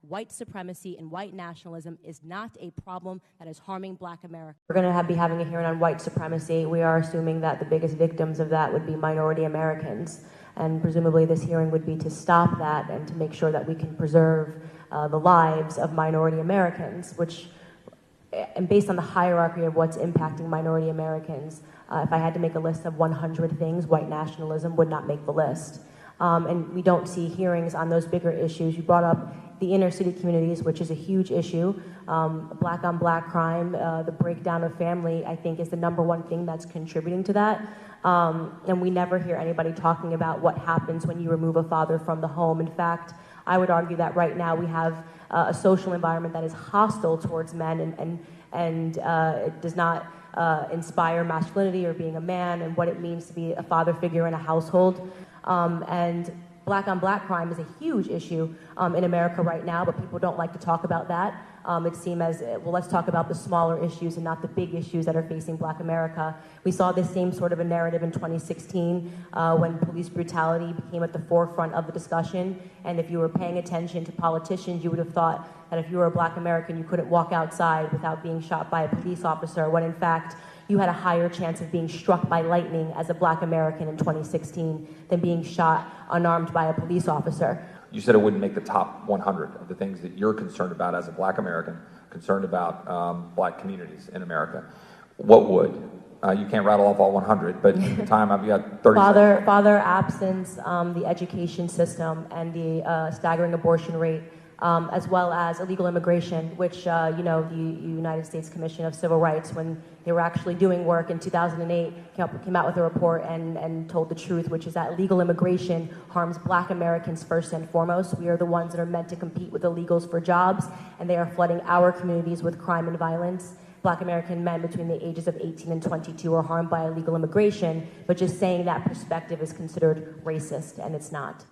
white supremacy and white nationalism is not a problem that is harming Black America. We're going to be having a hearing on white supremacy. We are assuming that the biggest victims of that would be minority Americans. And presumably this hearing would be to stop that and to make sure that we can preserve the lives of minority Americans, which, and based on the hierarchy of what's impacting minority Americans, if I had to make a list of 100 things, white nationalism would not make the list. And we don't see hearings on those bigger issues. You brought up the inner city communities, which is a huge issue. Black on black crime, the breakdown of family, I think is the #1 thing that's contributing to that. And we never hear anybody talking about what happens when you remove a father from the home. In fact, I would argue that right now we have a social environment that is hostile towards men and it does not inspire masculinity or being a man and what it means to be a father figure in a household. And black on black crime is a huge issue in America right now, but people don't like to talk about that. It seems as, well, let's talk about the smaller issues and not the big issues that are facing Black America. We saw this same sort of a narrative in 2016 when police brutality became at the forefront of the discussion. And if you were paying attention to politicians, you would have thought that if you were a Black American, you couldn't walk outside without being shot by a police officer, when in fact, you had a higher chance of being struck by lightning as a Black American in 2016 than being shot unarmed by a police officer. You said it wouldn't make the top 100 of the things that you're concerned about as a Black American, concerned about Black communities in America. What would? You can't rattle off all 100, but in the time I've got 30 seconds. Father absence, the education system, and the staggering abortion rate, as well as illegal immigration, which, the United States Commission of Civil Rights, when they were actually doing work in 2008, came out with a report and told the truth, which is that illegal immigration harms Black Americans first and foremost. We are the ones that are meant to compete with illegals for jobs, and they are flooding our communities with crime and violence. Black American men between the ages of 18 and 22 are harmed by illegal immigration, but just saying that perspective is considered racist, and it's not.